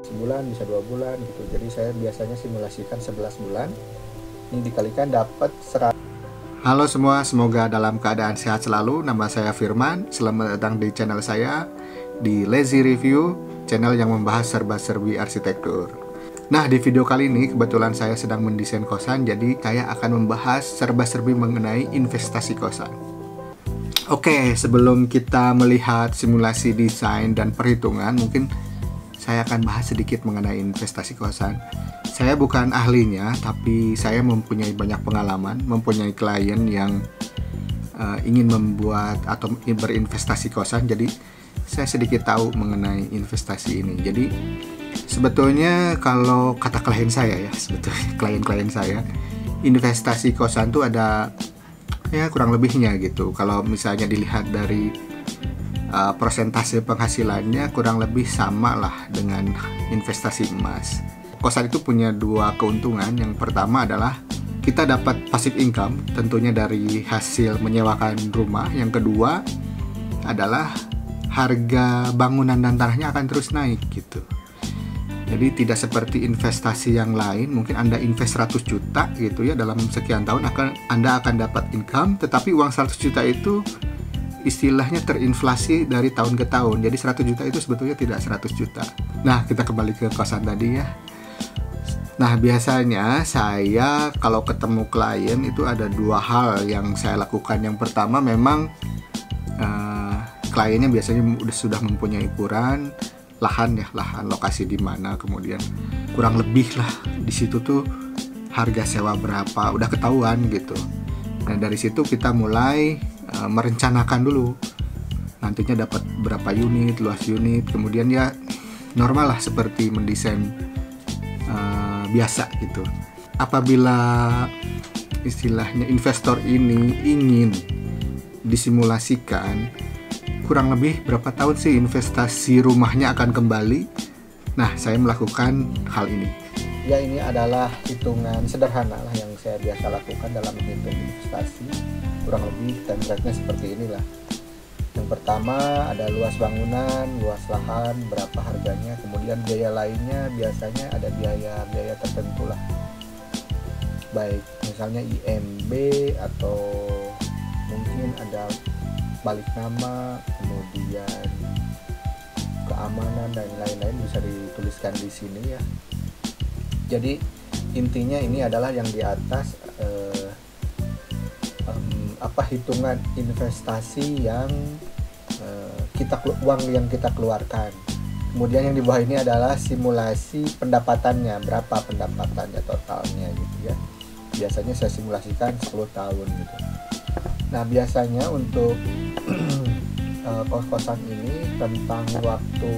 sebulan, bisa 2 bulan gitu. Jadi saya biasanya simulasikan 11 bulan. Ini dikalikan dapat 100. Halo semua, semoga dalam keadaan sehat selalu. Nama saya Firman. Selamat datang di channel saya di Lazy Review, channel yang membahas serba-serbi arsitektur. Nah, di video kali ini kebetulan saya sedang mendesain kosan, jadi saya akan membahas serba-serbi mengenai investasi kosan. Oke, sebelum kita melihat simulasi desain dan perhitungan, mungkin saya akan bahas sedikit mengenai investasi kosan. Saya bukan ahlinya, tapi saya mempunyai banyak pengalaman, mempunyai klien yang ingin membuat atau berinvestasi kosan. Jadi saya sedikit tahu mengenai investasi ini. Jadi sebetulnya kalau kata klien saya ya, sebetulnya klien-klien saya, investasi kosan tuh ada ya kurang lebihnya gitu. Kalau misalnya dilihat dari persentase penghasilannya kurang lebih sama lah dengan investasi emas. Kosan itu punya dua keuntungan. Yang pertama adalah kita dapat passive income tentunya dari hasil menyewakan rumah. Yang kedua adalah harga bangunan dan tanahnya akan terus naik gitu. Jadi tidak seperti investasi yang lain, mungkin Anda invest 100 juta gitu ya, dalam sekian tahun Anda akan dapat income, tetapi uang 100 juta itu istilahnya terinflasi dari tahun ke tahun. Jadi 100 juta itu sebetulnya tidak 100 juta. Nah, kita kembali ke kosan tadi ya. Nah, biasanya saya kalau ketemu klien itu ada dua hal yang saya lakukan. Yang pertama memang kliennya biasanya sudah mempunyai ukuran lahan ya, lahan lokasi di mana, kemudian kurang lebih lah di situ tuh harga sewa berapa, udah ketahuan gitu. Nah, dari situ kita mulai merencanakan dulu nantinya dapat berapa unit, luas unit, kemudian ya normal lah seperti mendesain biasa gitu. Apabila istilahnya investor ini ingin disimulasikan kurang lebih berapa tahun sih investasi rumahnya akan kembali, nah saya melakukan hal ini. Ya, ini adalah hitungan sederhana lah yang saya biasa lakukan dalam menghitung investasi. Kurang lebih template-nya seperti inilah. Yang pertama ada luas bangunan, luas lahan, berapa harganya, kemudian biaya lainnya biasanya ada biaya tertentu lah. Baik misalnya IMB atau mungkin ada balik nama, kemudian keamanan dan lain-lain bisa dituliskan di sini ya. Jadi intinya ini adalah yang di atas hitungan investasi yang uang yang kita keluarkan. Kemudian yang di bawah ini adalah simulasi pendapatannya, berapa pendapatannya totalnya gitu ya. Biasanya saya simulasikan 10 tahun gitu. Nah, biasanya untuk kos-kosan ini tentang waktu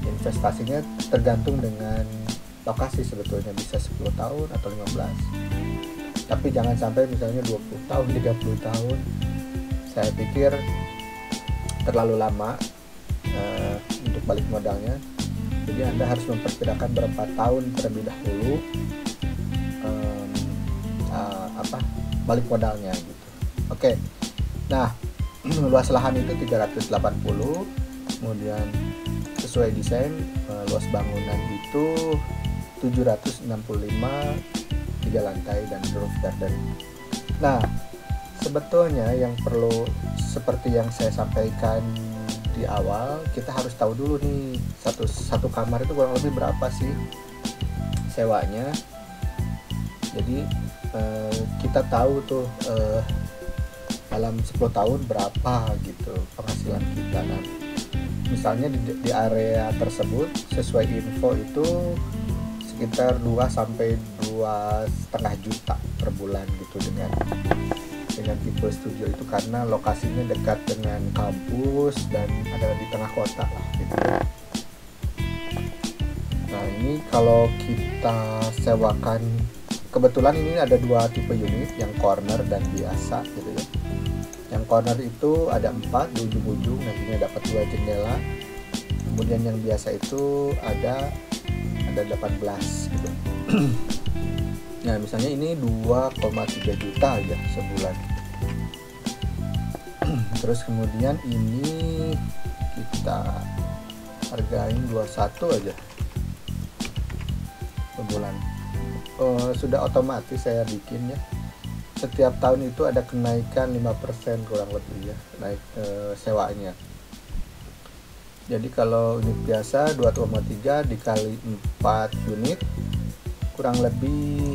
investasinya tergantung dengan lokasi, sebetulnya bisa 10 tahun atau 15. Tapi jangan sampai misalnya 20 tahun, 30 tahun. Saya pikir terlalu lama untuk balik modalnya. Jadi Anda harus memperkirakan berapa tahun terlebih dahulu balik modalnya gitu. Oke. Nah, luas lahan itu 380, kemudian sesuai desain luas bangunan itu 765, 3 lantai dan roof garden. Nah, sebetulnya yang perlu seperti yang saya sampaikan di awal, kita harus tahu dulu nih satu kamar itu kurang lebih berapa sih sewanya. Jadi kita tahu tuh dalam 10 tahun berapa gitu penghasilan kita. Nah, misalnya di area tersebut sesuai info itu sekitar 2 sampai 2,5 juta per bulan gitu dengan tipe studio itu, karena lokasinya dekat dengan kampus dan ada di tengah kota lah gitu. Nah, ini kalau kita sewakan, kebetulan ini ada 2 tipe unit, yang corner dan biasa gitu ya. Yang corner itu ada 4 di ujung-ujung, nantinya dapat 2 jendela. Kemudian yang biasa itu ada 18 gitu. Nah, misalnya ini 2,3 juta aja sebulan. Terus kemudian ini kita hargain 21 aja per bulan. Sudah otomatis saya bikin ya, setiap tahun itu ada kenaikan 5% kurang lebih ya, naik sewanya. Jadi kalau unit biasa 2,3 dikali 4 unit kurang lebih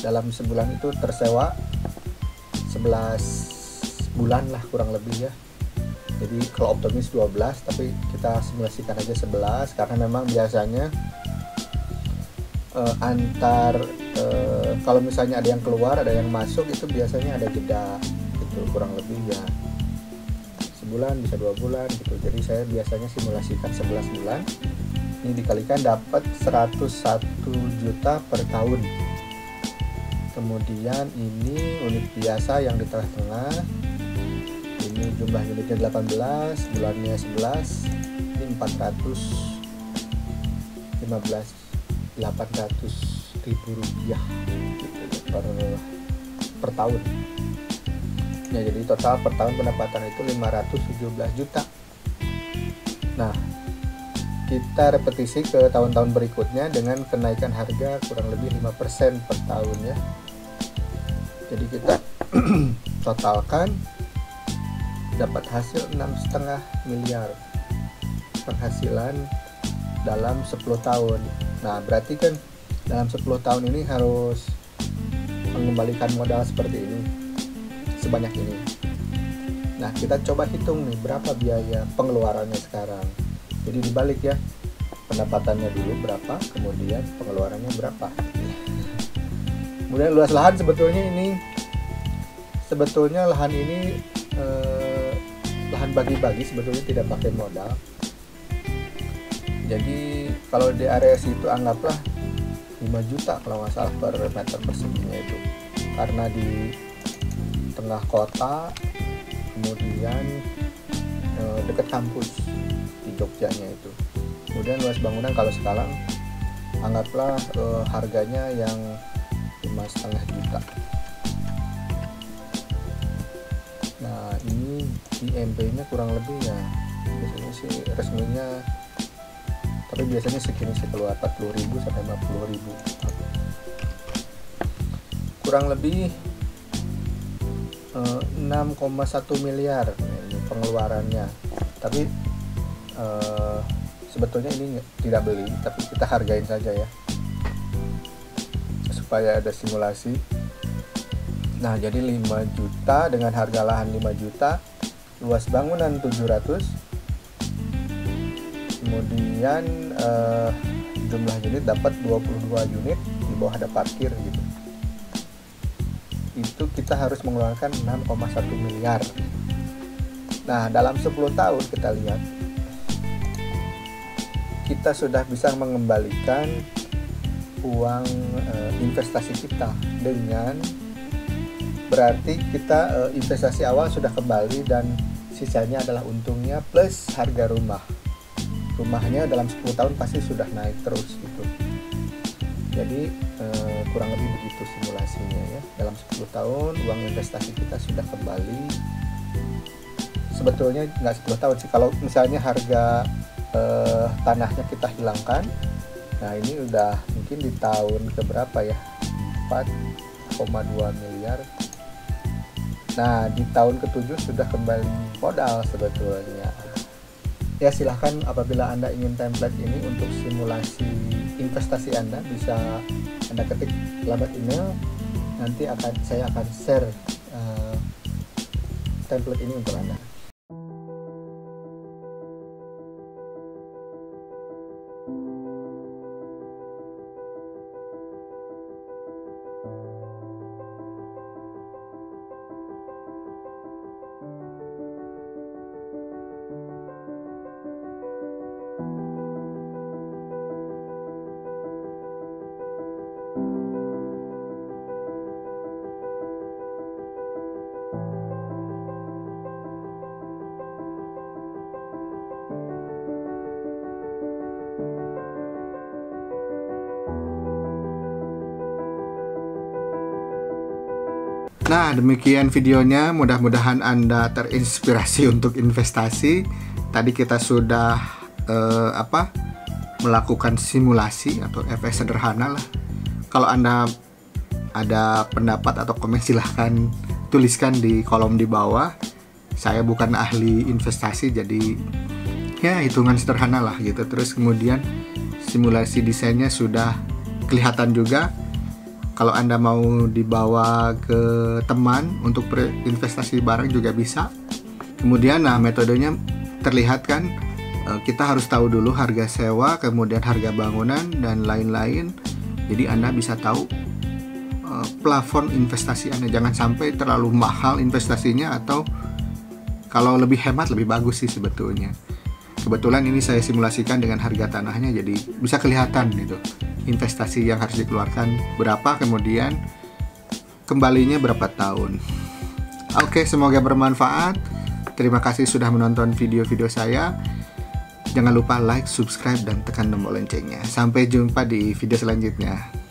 dalam sebulan itu tersewa 11 bulan lah kurang lebih ya. Jadi kalau optimis 12, tapi kita simulasikan aja 11 karena memang biasanya kalau misalnya ada yang keluar ada yang masuk itu biasanya ada jeda gitu, kurang lebih ya sebulan bisa 2 bulan gitu. Jadi saya biasanya simulasikan 11 bulan ini dikalikan dapat 101 juta per tahun. Kemudian ini unit biasa yang di tengah-tengah, ini jumlah unitnya 18, bulannya 11, ini 800.000 rupiah gitu, per tahun ya. Jadi total per tahun pendapatan itu 517 juta. Nah, kita repetisi ke tahun-tahun berikutnya dengan kenaikan harga kurang lebih 5% per tahun ya. Jadi kita totalkan dapat hasil 6,5 miliar penghasilan dalam 10 tahun. Nah, berarti kan dalam 10 tahun ini harus mengembalikan modal seperti ini, sebanyak ini. Nah, kita coba hitung nih berapa biaya pengeluarannya sekarang. Jadi dibalik ya, pendapatannya dulu berapa, kemudian pengeluarannya berapa. Kemudian luas lahan sebetulnya lahan ini lahan bagi-bagi sebetulnya tidak pakai modal. Jadi kalau di area situ anggaplah 5 juta kalau nggak salah per meter perseginya itu, karena di tengah kota, kemudian dekat kampus di Jogjanya itu. Kemudian luas bangunan kalau sekarang anggaplah harganya yang 5,5 juta. Nah, ini IMP-nya kurang lebih ya, biasanya sih resminya, tapi biasanya segini sih keluar 40.000 sampai 50.000 kurang lebih 6,1 miliar ini pengeluarannya. Tapi sebetulnya ini tidak beli, tapi kita hargain saja ya supaya ada simulasi. Nah, jadi 5 juta dengan harga lahan 5 juta, luas bangunan 700, kemudian jumlah unit dapat 22 unit, di bawah ada parkir gitu. Itu kita harus mengeluarkan 6,1 miliar. Nah, dalam 10 tahun kita lihat kita sudah bisa mengembalikan uang investasi kita, dengan berarti kita investasi awal sudah kembali dan sisanya adalah untungnya plus harga rumahnya dalam 10 tahun pasti sudah naik terus gitu. Jadi kurang lebih begitu simulasinya ya. Dalam 10 tahun uang investasi kita sudah kembali. Sebetulnya nggak 10 tahun sih, kalau misalnya harga tanahnya kita hilangkan. Nah, ini udah mungkin di tahun keberapa ya, 4,2 miliar. Nah, di tahun ke-7 sudah kembali modal sebetulnya. Ya, silahkan apabila Anda ingin template ini untuk simulasi investasi Anda, bisa Anda ketik alamat email, nanti saya akan share template ini untuk Anda. Nah, demikian videonya. Mudah-mudahan Anda terinspirasi untuk investasi. tadi kita sudah melakukan simulasi atau FS sederhana lah. Kalau Anda ada pendapat atau komen silahkan tuliskan di kolom di bawah. Saya bukan ahli investasi, jadi ya hitungan sederhana lah gitu. Terus kemudian simulasi desainnya sudah kelihatan juga. Kalau Anda mau dibawa ke teman untuk berinvestasi bareng juga bisa. Kemudian metodenya terlihat kan, kita harus tahu dulu harga sewa, kemudian harga bangunan dan lain-lain. Jadi Anda bisa tahu plafon investasi Anda. Jangan sampai terlalu mahal investasinya, atau kalau lebih hemat lebih bagus sih sebetulnya. Kebetulan ini saya simulasikan dengan harga tanahnya, jadi bisa kelihatan gitu investasi yang harus dikeluarkan berapa, kemudian kembalinya berapa tahun. Oke, semoga bermanfaat. Terima kasih sudah menonton video-video saya. Jangan lupa like, subscribe, dan tekan tombol loncengnya. Sampai jumpa di video selanjutnya.